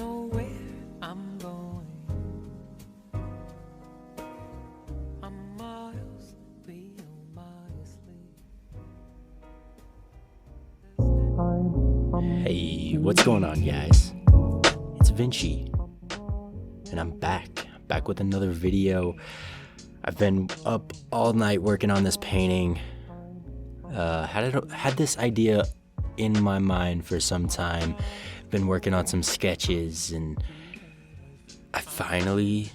know where I'm going. I'm miles beyond my sleep. Hey, what's going on, guys? It's Vinci, and I'm back with another video. I've been up all night working on this painting. Had this idea in my mind for some time. Been working on some sketches, and I finally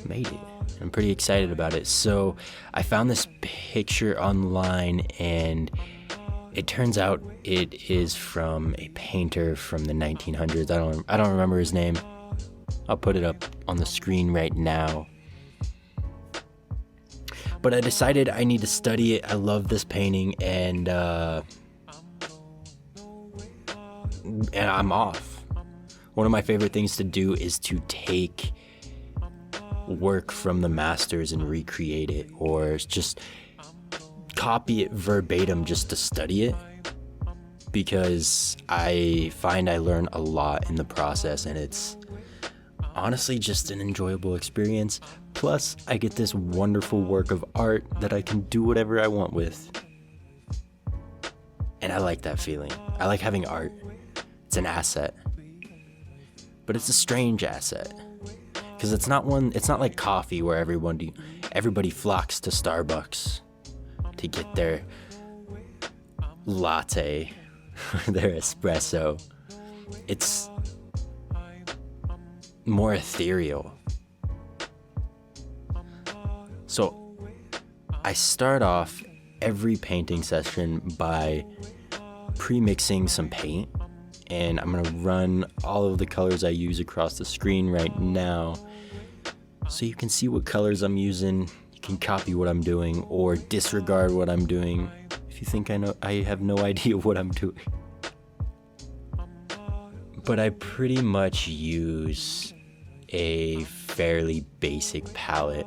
made it. I'm pretty excited about it. So I found this picture online, and it turns out it is from a painter from the 1900s. I don't remember his name. I'll put it up on the screen right now. But I decided I need to study it. I love this painting, and I'm off. One of my favorite things to do is to take work from the masters and recreate it, or just copy it verbatim just to study it, because I find I learn a lot in the process, and it's honestly just an enjoyable experience. Plus, I get this wonderful work of art that I can do whatever I want with. And I like that feeling. I like having art. It's an asset. But it's a strange asset. Because it's not like coffee where everybody flocks to Starbucks to get their latte or their espresso. It's more ethereal. So I start off every painting session by pre-mixing some paint, and I'm gonna run all of the colors I use across the screen right now so you can see what colors I'm using. You can copy what I'm doing or disregard what I'm doing if you think I have no idea what I'm doing. But I pretty much use a fairly basic palette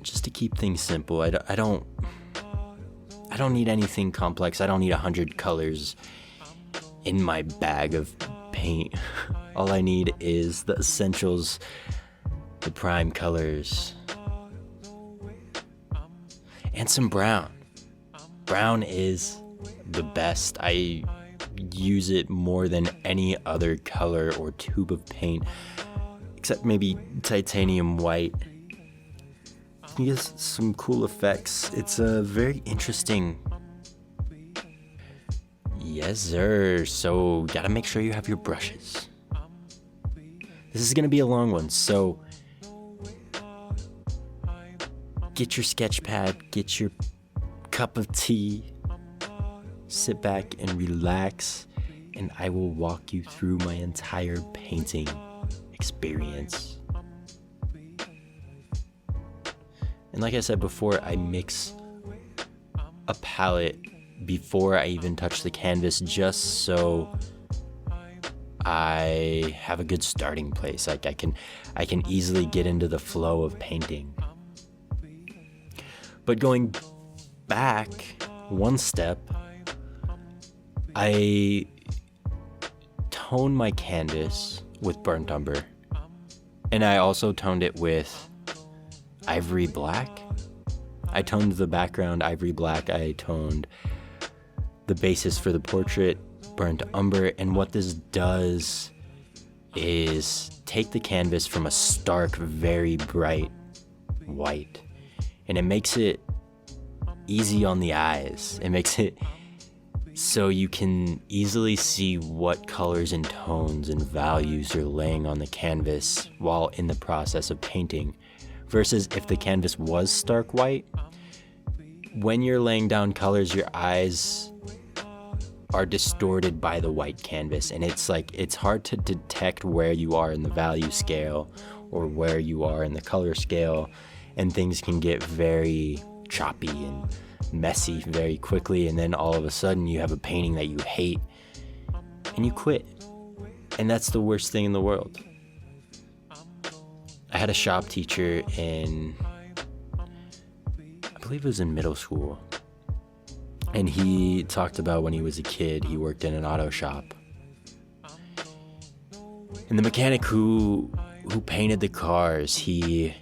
just to keep things simple. I don't need anything complex. I don't need 100 colors in my bag of paint. All I need is the essentials, the prime colors, and some brown. Brown is the best. I use it more than any other color or tube of paint, except maybe titanium white. You get some cool effects. It's a very interesting. Yes, sir. So gotta make sure you have your brushes. This is gonna be a long one, so get your sketch pad, get your cup of tea, sit back and relax, and I will walk you through my entire painting experience. And like I said before, I mix a palette before I even touch the canvas, just so I have a good starting place. Like I can easily get into the flow of painting. But going back one step, I toned my canvas with burnt umber, and I also toned it with ivory black. I toned the background ivory black. I toned the basis for the portrait burnt umber, and what this does is take the canvas from a stark, very bright white, and it makes it easy on the eyes. It makes it so you can easily see what colors and tones and values you're laying on the canvas while in the process of painting. Versus if the canvas was stark white, when you're laying down colors, your eyes are distorted by the white canvas, and it's hard to detect where you are in the value scale or where you are in the color scale, and things can get very choppy and messy very quickly, and then all of a sudden you have a painting that you hate and you quit, and that's the worst thing in the world. I had a shop teacher in, I believe it was in middle school, and he talked about when he was a kid, he worked in an auto shop, And the mechanic who painted the cars, he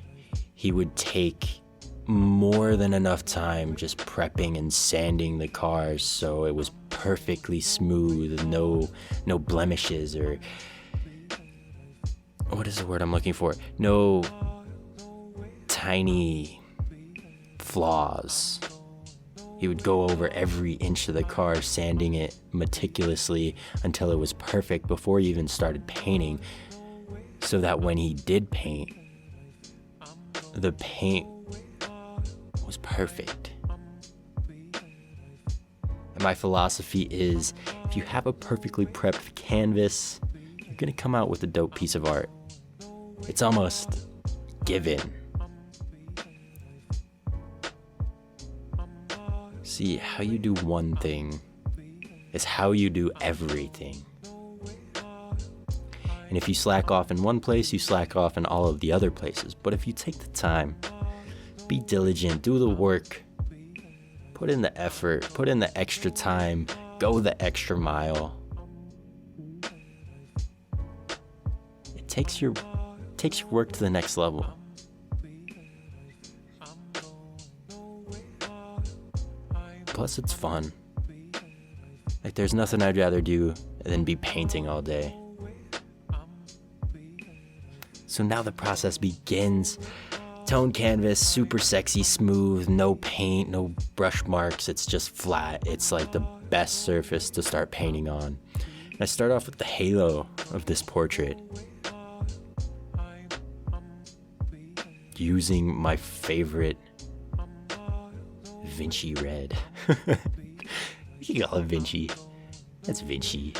would take more than enough time just prepping and sanding the cars so it was perfectly smooth, no blemishes, or what is the word I'm looking for? No tiny flaws. He would go over every inch of the car, sanding it meticulously until it was perfect before he even started painting, so that when he did paint, the paint was perfect. And my philosophy is, if you have a perfectly prepped canvas, you're gonna come out with a dope piece of art. It's almost given. See, how you do one thing is how you do everything. And if you slack off in one place, you slack off in all of the other places. But if you take the time, be diligent, do the work, put in the effort, put in the extra time, go the extra mile, it takes your work to the next level. Plus, it's fun. Like, there's nothing I'd rather do than be painting all day. So now the process begins. Tone canvas, super sexy, smooth, no paint, no brush marks. It's just flat. It's like the best surface to start painting on. And I start off with the halo of this portrait, using my favorite Vinci red. You can call it Vinci. That's Vinci.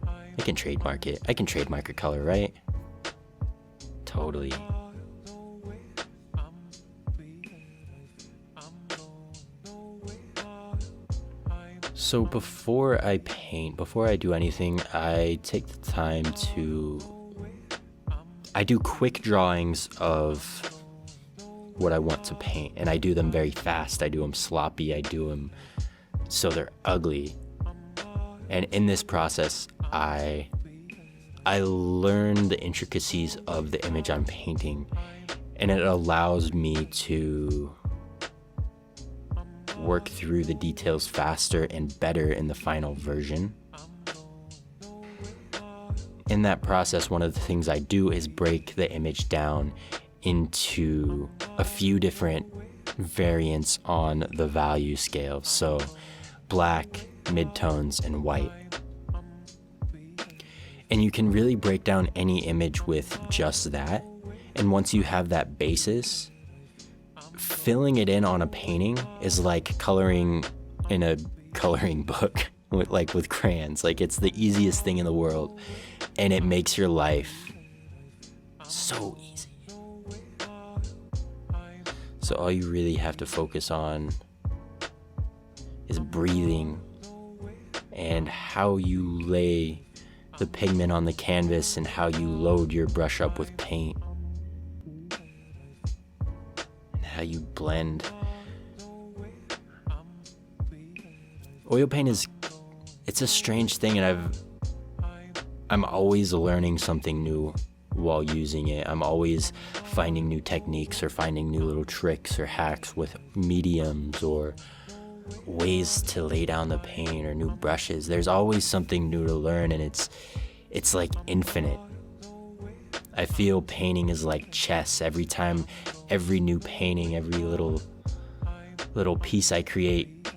I can trademark it. I can trademark a color, right? Totally. So before I paint, before I do anything, I take the time I do quick drawings of what I want to paint, and I do them very fast. I do them sloppy. I do them so they're ugly. And in this process, I learn the intricacies of the image I'm painting, and it allows me to work through the details faster and better in the final version. In that process, one of the things I do is break the image down into a few different variants on the value scale. So black, midtones, and white. And you can really break down any image with just that. And once you have that basis, filling it in on a painting is like coloring in a coloring book with crayons. Like, it's the easiest thing in the world, and it makes your life so easy. So all you really have to focus on is breathing and how you lay the pigment on the canvas and how you load your brush up with paint and how you blend. Oil paint it's a strange thing, and I'm always learning something new while using it. I'm always finding new techniques or finding new little tricks or hacks with mediums or ways to lay down the paint or new brushes. There's always something new to learn, and it's like infinite. I feel painting is like chess. Every time, every new painting, every little piece I create,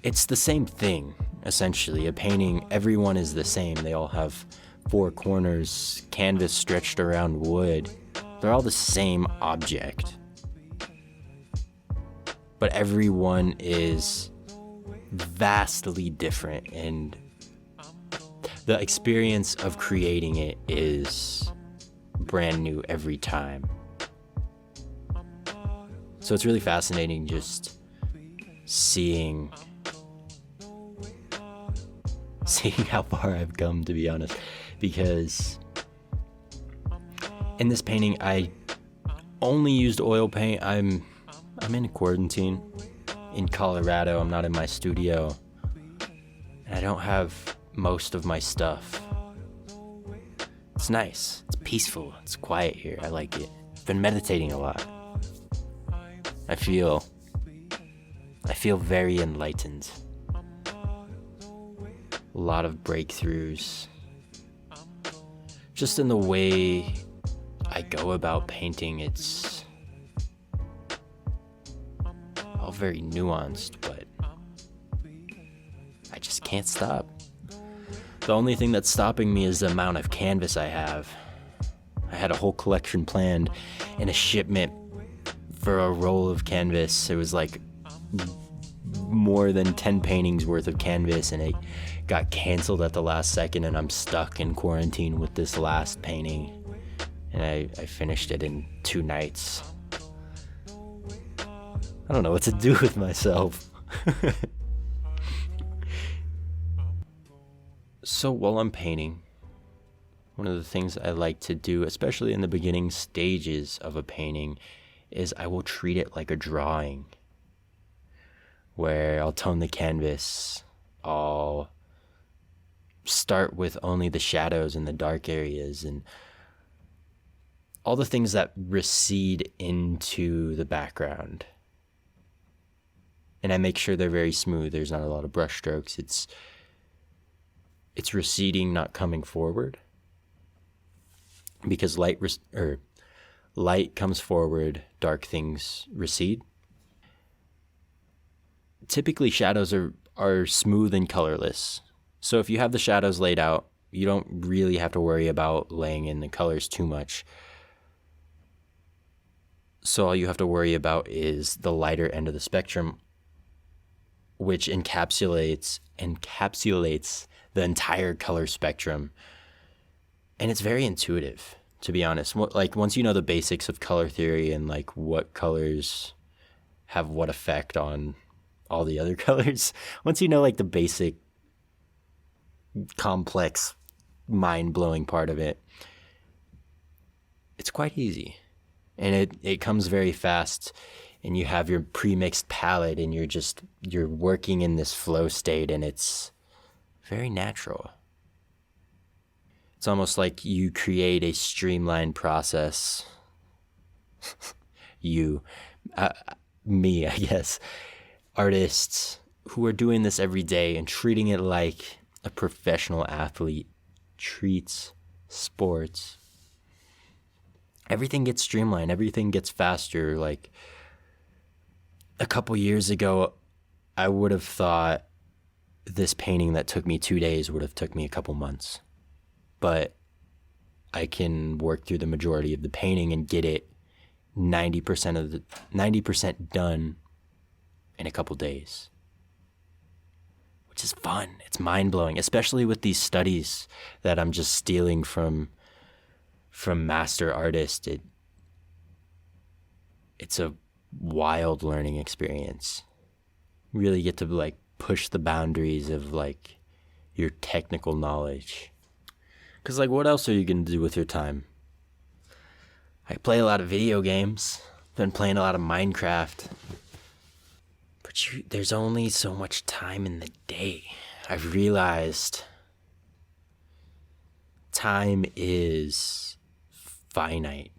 it's the same thing, essentially. A painting, everyone is the same. They all have four corners, canvas stretched around wood. They're all the same object. But everyone is vastly different, and the experience of creating it is brand new every time. So it's really fascinating just seeing how far I've come, to be honest, because in this painting I only used oil paint. I'm in quarantine in Colorado. I'm not in my studio, and I don't have most of my stuff. It's nice. It's peaceful. It's quiet here. I like it. I've been meditating a lot. I feel very enlightened. A lot of breakthroughs. Just in the way I go about painting, it's all very nuanced, but I just can't stop. The only thing that's stopping me is the amount of canvas I have. I had a whole collection planned and a shipment for a roll of canvas. It was like more than 10 paintings worth of canvas, and it got canceled at the last second, and I'm stuck in quarantine with this last painting. And I finished it in 2 nights. I don't know what to do with myself. So while I'm painting, one of the things I like to do, especially in the beginning stages of a painting, is I will treat it like a drawing, where I'll tone the canvas. I'll start with only the shadows and the dark areas and all the things that recede into the background. And I make sure they're very smooth. There's not a lot of brush strokes. It's receding, not coming forward. Because light comes forward, dark things recede. Typically, shadows are smooth and colorless. So if you have the shadows laid out, you don't really have to worry about laying in the colors too much. So all you have to worry about is the lighter end of the spectrum, which encapsulates the entire color spectrum. And it's very intuitive, to be honest. Like, once you know the basics of color theory and like what colors have what effect on all the other colors, once you know like the basic complex mind-blowing part of it, it's quite easy. And it comes very fast, and you have your pre-mixed palette, and you're working in this flow state, and it's very natural. It's almost like you create a streamlined process. Me, I guess. Artists who are doing this every day and treating it like a professional athlete treats sports. Everything gets streamlined. Everything gets faster. Like, a couple years ago, I would have thought this painting that took me 2 days would have took me a couple months. But I can work through the majority of the painting and get it 90% done in a couple days, which is fun. It's mind-blowing, especially with these studies that I'm just stealing from master artists. It's a wild learning experience. You really get to like push the boundaries of like your technical knowledge. Because like, what else are you going to do with your time? I play a lot of video games. Been playing a lot of Minecraft. But there's only so much time in the day. I've realized time is finite.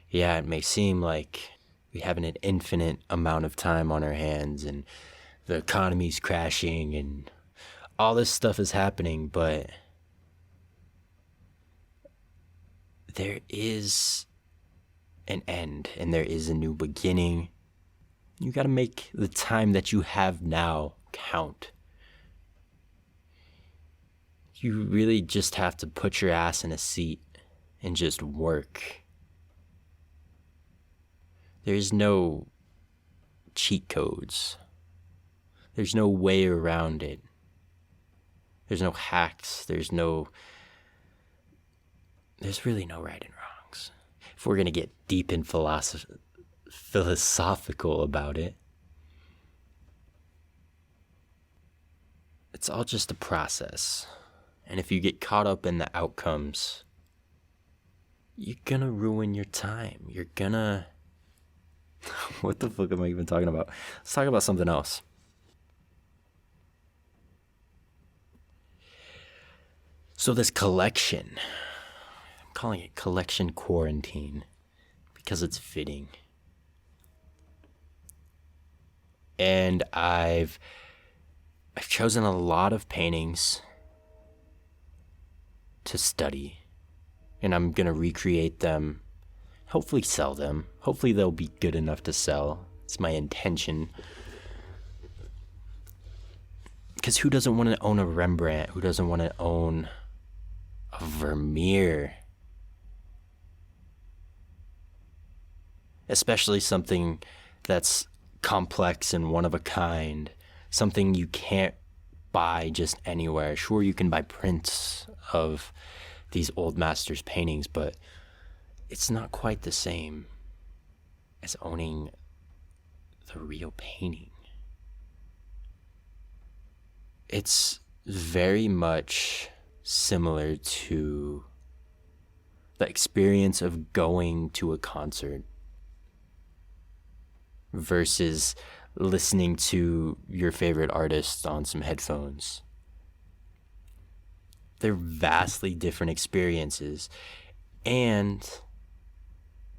Yeah, it may seem like we have an infinite amount of time on our hands and the economy's crashing and all this stuff is happening, but there is an end and there is a new beginning. You got to make the time that you have now count. You really just have to put your ass in a seat and just work. There's no cheat codes. There's no way around it. There's no hacks. There's really no right and wrongs. If we're going to get deep in philosophical about it, it's all just a process. And if you get caught up in the outcomes, you're gonna ruin your time. You're gonna... What the fuck am I even talking about? Let's talk about something else. So this collection, I'm calling it Collection Quarantine because it's fitting. And I've chosen a lot of paintings to study, and I'm gonna recreate them, hopefully sell them. Hopefully they'll be good enough to sell. It's my intention. Because who doesn't want to own a Rembrandt? Who doesn't want to own a Vermeer? Especially something that's complex and one of a kind. Something you can't buy just anywhere. Sure, you can buy prints of these old masters' paintings, but it's not quite the same as owning the real painting. It's very much similar to the experience of going to a concert versus listening to your favorite artist on some headphones. They're vastly different experiences, and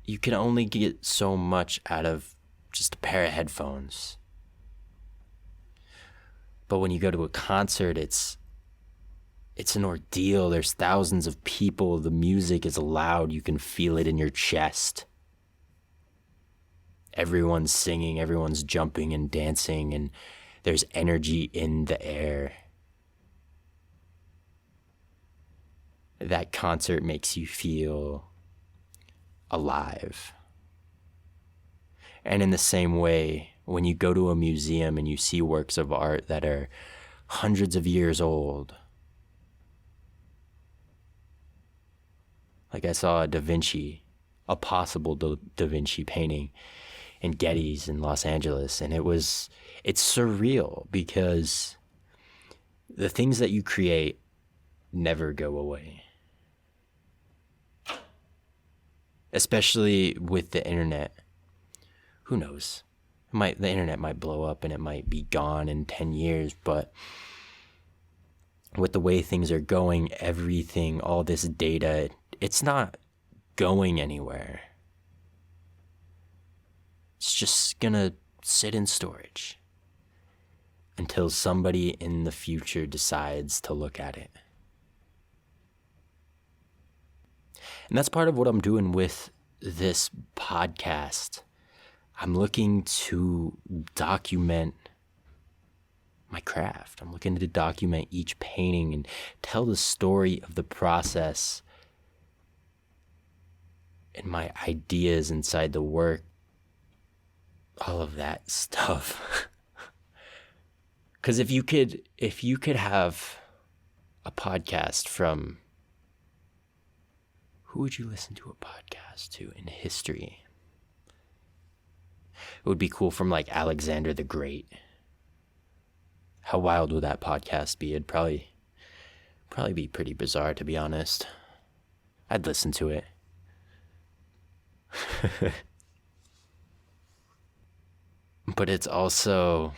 you can only get so much out of just a pair of headphones. But when you go to a concert, it's an ordeal. There's thousands of people. The music is loud. You can feel it in your chest. Everyone's singing, everyone's jumping and dancing, and there's energy in the air. That concert makes you feel alive. And in the same way, when you go to a museum and you see works of art that are hundreds of years old, like I saw a Da possible Da Vinci painting in Getty's in Los Angeles, and it's surreal because the things that you create never go away. Especially with the internet. Who knows? The internet might blow up and it might be gone in 10 years, but with the way things are going, everything, all this data, it's not going anywhere. It's just gonna sit in storage until somebody in the future decides to look at it. And that's part of what I'm doing with this podcast. I'm looking to document my craft. I'm looking to document each painting and tell the story of the process and my ideas inside the work. All of that stuff. Because if you could have a podcast from, who would you listen to a podcast to in history? It would be cool from like Alexander the Great. How wild would that podcast be? It'd probably be pretty bizarre, to be honest. I'd listen to it. But it's not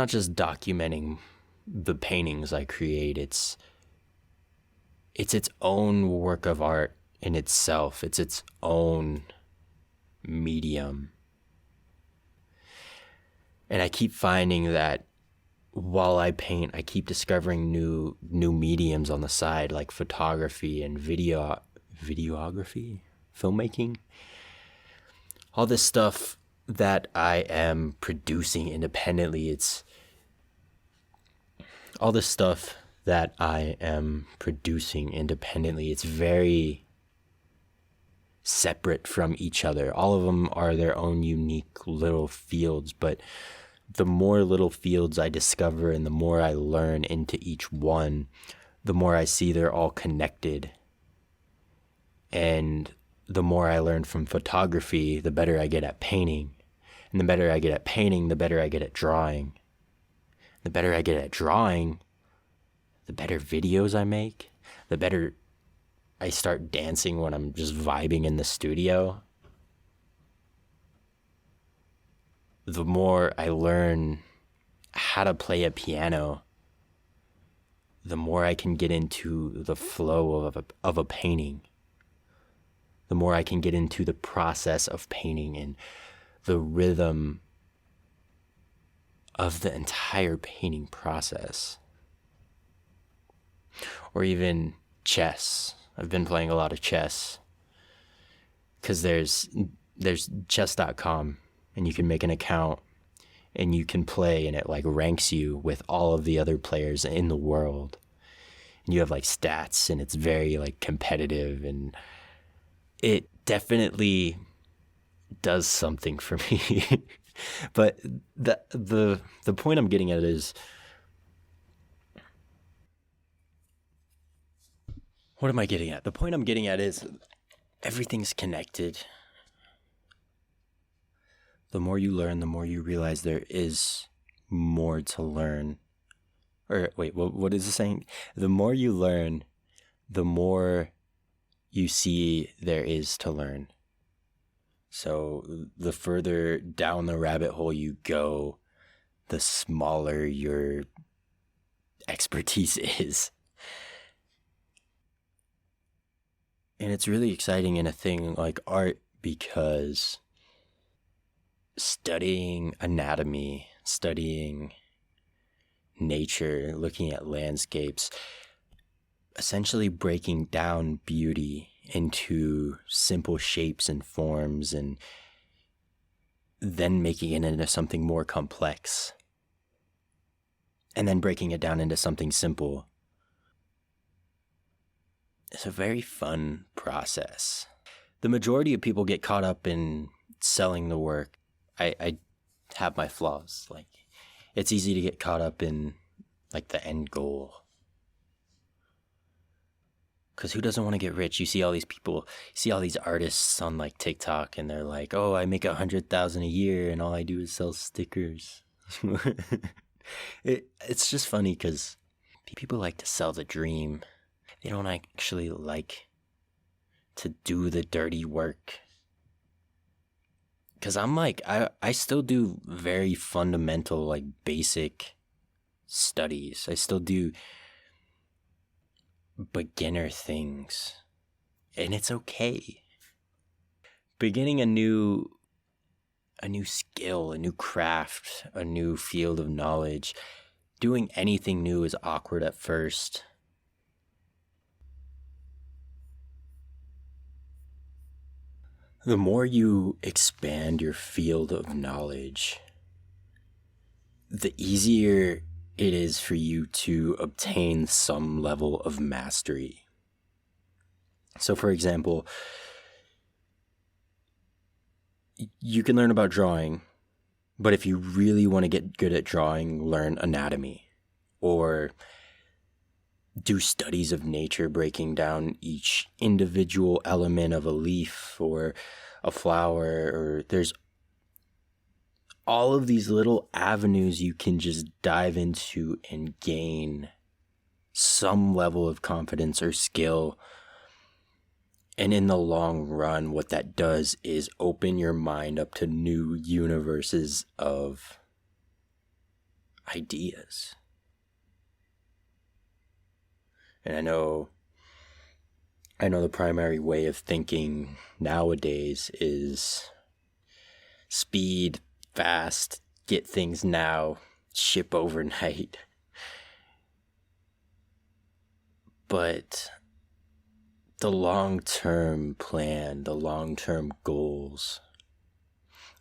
just documenting the paintings I create. It's its own work of art in itself. It's its own medium. And I keep finding that while I paint, I keep discovering new mediums on the side, like photography and videography, filmmaking. All this stuff that I am producing independently. It's very separate from each other. All of them are their own unique little fields, but the more little fields I discover and the more I learn into each one, the more I see they're all connected. And the more I learn from photography, the better I get at painting. And the better I get at painting, the better I get at drawing. The better I get at drawing, the better videos I make, the better I start dancing when I'm just vibing in the studio. The more I learn how to play a piano, the more I can get into the flow of a painting, the more I can get into the process of painting and the rhythm of the entire painting process. Or even chess. I've been playing a lot of chess because there's chess.com, and you can make an account and you can play, and it like ranks you with all of the other players in the world. And you have like stats, and it's very like competitive, and it definitely does something for me. But the point I'm getting at is, what am I getting at? The point I'm getting at is everything's connected. The more you learn, the more you realize there is more to learn. Or wait, what is it saying? The more you learn, the more you see there is to learn. So the further down the rabbit hole you go, the smaller your expertise is. And it's really exciting in a thing like art, because studying anatomy, studying nature, looking at landscapes, essentially breaking down beauty into simple shapes and forms, and then making it into something more complex, and then breaking it down into something simple. It's a very fun process. The majority of people get caught up in selling the work. I have my flaws. Like, it's easy to get caught up in like the end goal. Because who doesn't want to get rich? You see all these people, you see all these artists on like TikTok, and they're like, oh, I make 100,000 a year and all I do is sell stickers. It's just funny because people like to sell the dream. They don't actually like to do the dirty work. Because I'm like, I still do very fundamental, like basic studies. I still do beginner things. And it's okay. Beginning a new skill, a new craft, a new field of knowledge, doing anything new is awkward at first. The more you expand your field of knowledge, the easier it is for you to obtain some level of mastery. So, for example, you can learn about drawing, but if you really want to get good at drawing, learn anatomy, or do studies of nature, breaking down each individual element of a leaf or a flower, or there's all of these little avenues you can just dive into and gain some level of confidence or skill. And in the long run, what that does is open your mind up to new universes of ideas. And I know the primary way of thinking nowadays is speed, fast, get things now, ship overnight. But the long-term plan, the long-term goals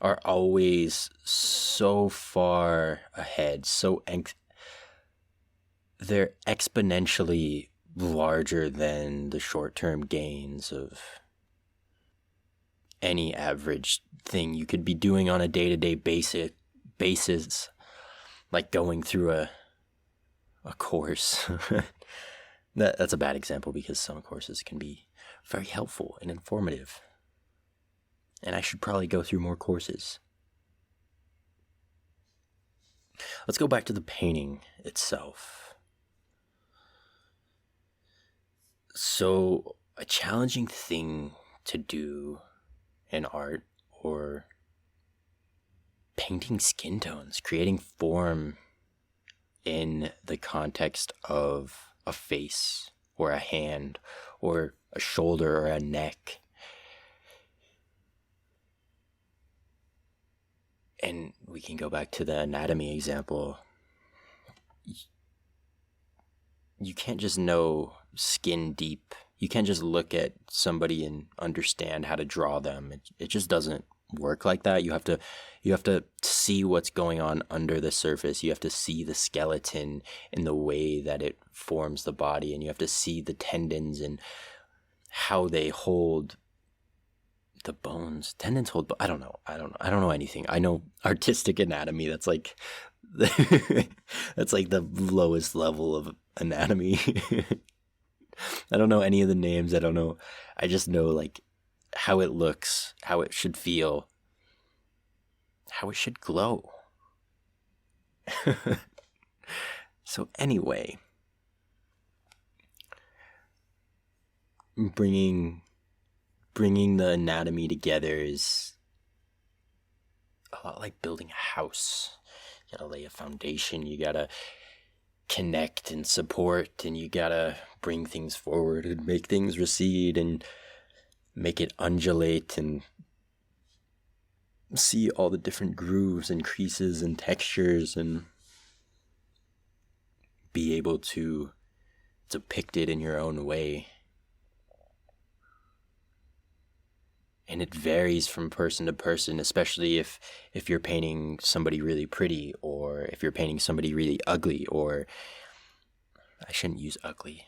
are always so far ahead, they're exponentially larger than the short-term gains of any average thing you could be doing on a day-to-day basis, like going through a course. That's a bad example because some courses can be very helpful and informative, and I should probably go through more courses. Let's go back to the painting itself. So, a challenging thing to do in art, or painting skin tones, creating form in the context of a face or a hand or a shoulder or a neck. And we can go back to the anatomy example. You can't just know skin deep. You can't just look at somebody and understand how to draw them. It just doesn't work like that. You have to see what's going on under the surface. You have to see the skeleton in the way that it forms the body, and you have to see the tendons and how they hold the bones. Tendons hold. I don't know. I don't know anything. I know artistic anatomy. That's like that's like the lowest level of anatomy. I don't know any of the names. I don't know. I just know like how it looks, how it should feel, how it should glow. So anyway, bringing the anatomy together is a lot like building a house. You gotta lay a foundation, you gotta connect and support, and you gotta bring things forward and make things recede and make it undulate and see all the different grooves and creases and textures and be able to depict it in your own way. And it varies from person to person, especially if you're painting somebody really pretty, or if you're painting somebody really ugly, or I shouldn't use ugly.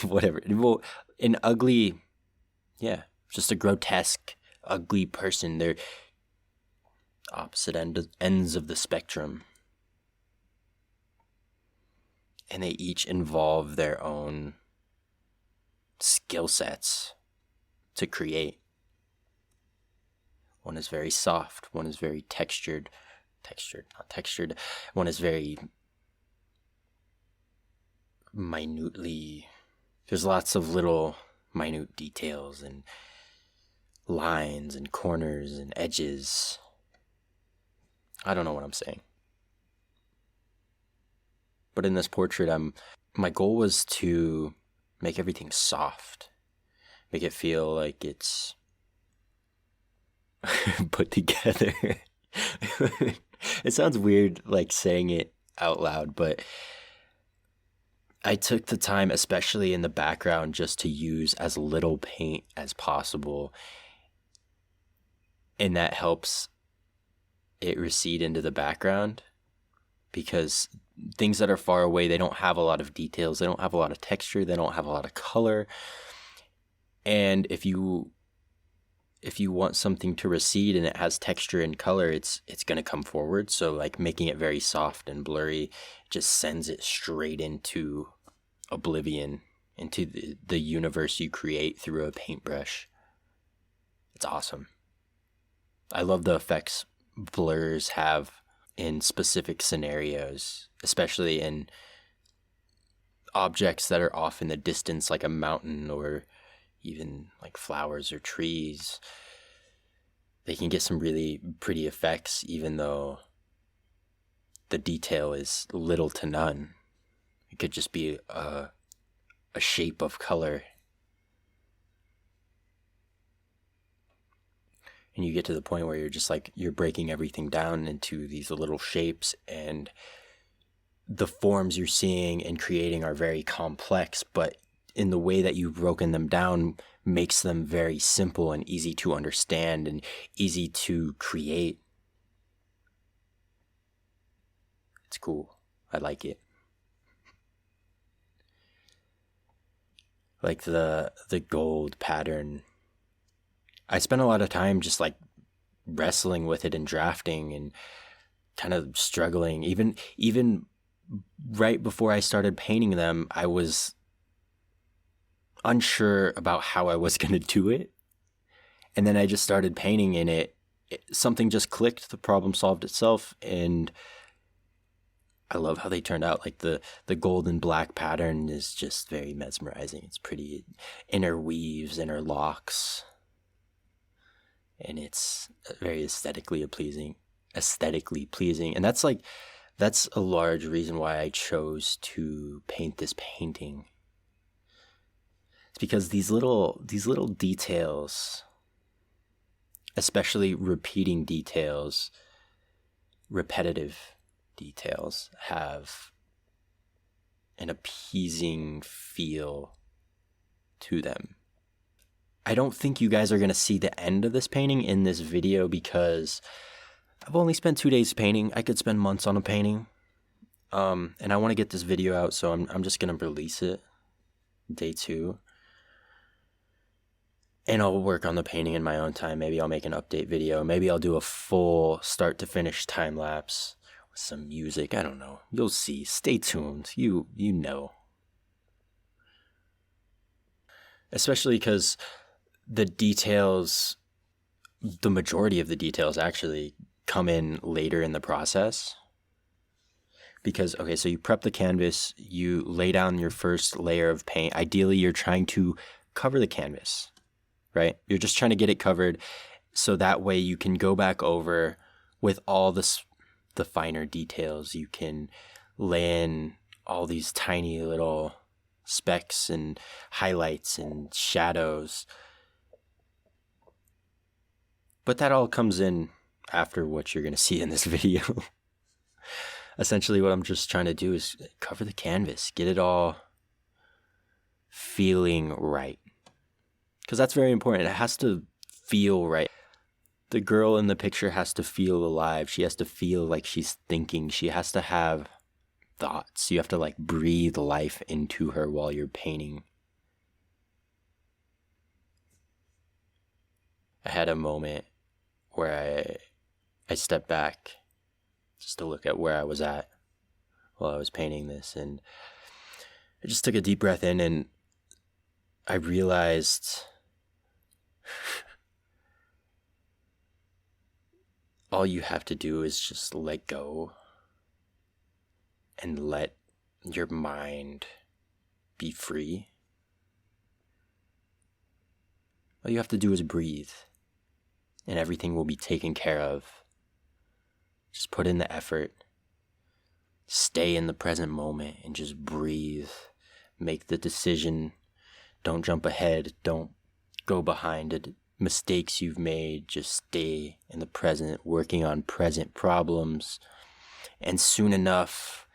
Whatever. Well, an ugly, yeah, just a grotesque, ugly person. They're opposite ends of the spectrum. And they each involve their own skill sets to create. One is very soft, one is very textured, not textured. One is very minutely, there's lots of little minute details and lines and corners and edges. I don't know what I'm saying. But in this portrait, my goal was to make everything soft, make it feel like it's put together. It sounds weird like saying it out loud, but I took the time, especially in the background, just to use as little paint as possible, and that helps it recede into the background, because things that are far away, they don't have a lot of details, they don't have a lot of texture, they don't have a lot of color. And if you want something to recede and it has texture and color, it's going to come forward. So like making it very soft and blurry just sends it straight into oblivion, into the universe you create through a paintbrush. It's awesome. I love the effects blurs have in specific scenarios, especially in objects that are off in the distance, like a mountain or even like flowers or trees. They can get some really pretty effects even though the detail is little to none. It could just be a shape of color. And you get to the point where you're just like, you're breaking everything down into these little shapes, and the forms you're seeing and creating are very complex, but in the way that you've broken them down makes them very simple and easy to understand and easy to create. It's cool. I like it. Like the gold pattern. I spent a lot of time just like wrestling with it and drafting and kind of struggling. Even right before I started painting them, I was unsure about how I was going to do it. And then I just started painting in it. Something just clicked, the problem solved itself, and I love how they turned out. Like the gold and black pattern is just very mesmerizing. It's pretty. It interweaves, interlocks, and it's very aesthetically pleasing. And that's like That's a large reason why I chose to paint this painting. It's because these little details, especially repeating details, repetitive details, have an appeasing feel to them. I don't think you guys are going to see the end of this painting in this video because I've only spent 2 days painting. I could spend months on a painting. And I want to get this video out, so I'm just going to release it day 2. And I'll work on the painting in my own time. Maybe I'll make an update video. Maybe I'll do a full start to finish time lapse with some music. I don't know. You'll see. Stay tuned. You know. Especially because the details, the majority of the details actually come in later in the process. Because, okay, so you prep the canvas, you lay down your first layer of paint. Ideally, you're trying to cover the canvas, right? You're just trying to get it covered so that way you can go back over with all the finer details. You can lay in all these tiny little specks and highlights and shadows. But that all comes in after what you're going to see in this video. Essentially, what I'm just trying to do is cover the canvas, get it all feeling right. Because that's very important. It has to feel right. The girl in the picture has to feel alive. She has to feel like she's thinking. She has to have thoughts. You have to breathe life into her while you're painting. I had a moment where I stepped back just to look at where I was at while I was painting this, and I just took a deep breath in, and I realized all you have to do is just let go and let your mind be free. All you have to do is breathe, and everything will be taken care of. Just put in the effort. Stay in the present moment and just breathe. Make the decision. Don't jump ahead. Don't go behind it. Mistakes you've made, just stay in the present, working on present problems. And soon enough,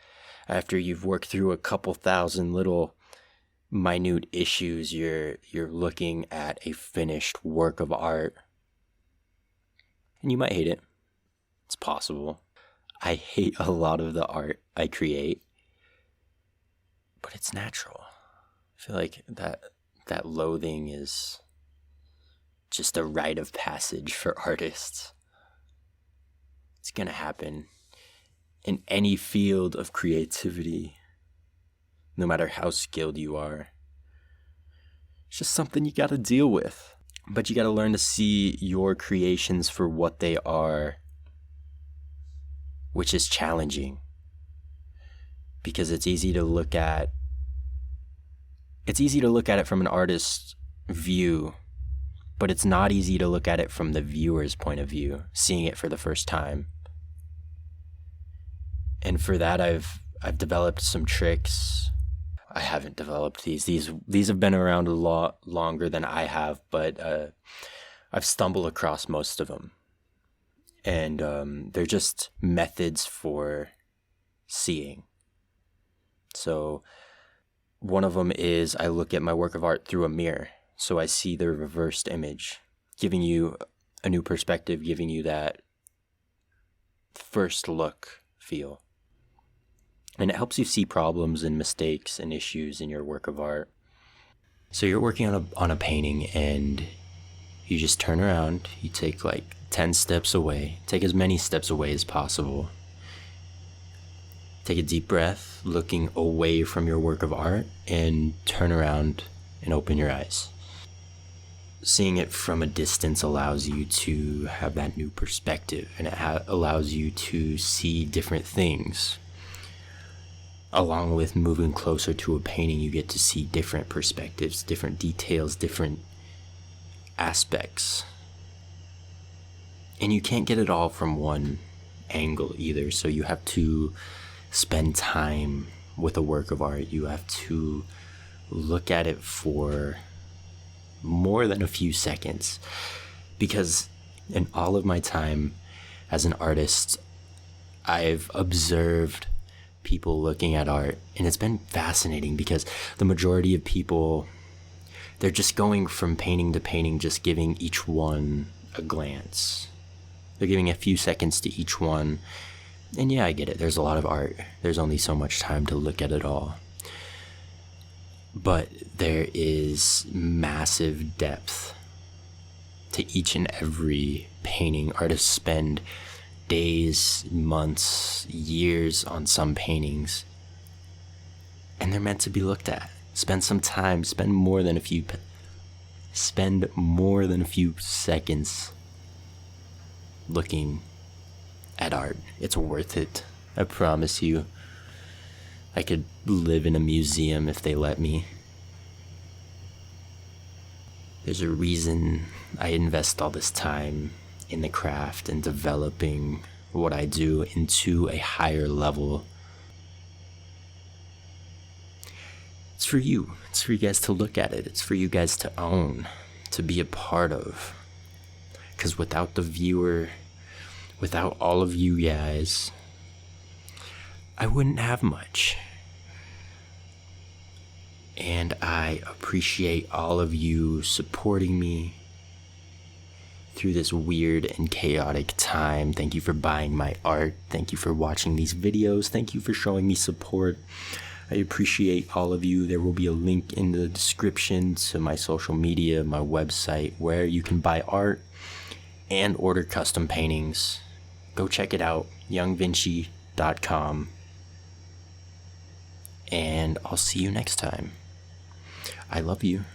after you've worked through a couple thousand little minute issues, you're looking at a finished work of art. And you might hate it. It's possible. I hate a lot of the art I create, but it's natural. I feel like that loathing is just a rite of passage for artists. It's gonna happen in any field of creativity, no matter how skilled you are. It's just something you gotta deal with. But you gotta learn to see your creations for what they are, which is challenging. Because it's easy to look at it from an artist's view, but it's not easy to look at it from the viewer's point of view, seeing it for the first time. And for that, I've developed some tricks. I haven't developed these. These have been around a lot longer than I have, but I've stumbled across most of them. And they're just methods for seeing. So one of them is I look at my work of art through a mirror. So I see the reversed image, giving you a new perspective, giving you that first look feel. And it helps you see problems and mistakes and issues in your work of art. So you're working on a painting and you just turn around, you take 10 steps away, take as many steps away as possible. Take a deep breath, looking away from your work of art, and turn around and open your eyes. Seeing it from a distance allows you to have that new perspective, and it allows you to see different things. Along with moving closer to a painting, you get to see different perspectives, different details, different aspects. And you can't get it all from one angle either, so you have to spend time with a work of art. You have to look at it for more than a few seconds, because in all of my time as an artist, I've observed people looking at art, and it's been fascinating because the majority of people, they're just going from painting to painting, just giving each one a glance. They're giving a few seconds to each one. And yeah, I get it. There's a lot of art. There's only so much time to look at it all. But there is massive depth to each and every painting. Artists spend days, months, years on some paintings, and they're meant to be looked at. Spend some time, spend more than a few seconds looking at art. It's worth it. I promise you. I could live in a museum if they let me. There's a reason I invest all this time in the craft and developing what I do into a higher level. It's for you. It's for you guys to look at it. It's for you guys to own, to be a part of. Because without the viewer, without all of you guys, I wouldn't have much. And I appreciate all of you supporting me through this weird and chaotic time. Thank you for buying my art. Thank you for watching these videos. Thank you for showing me support. I appreciate all of you. There will be a link in the description to my social media, my website, where you can buy art and order custom paintings. Go check it out, youngvinci.com. And I'll see you next time. I love you.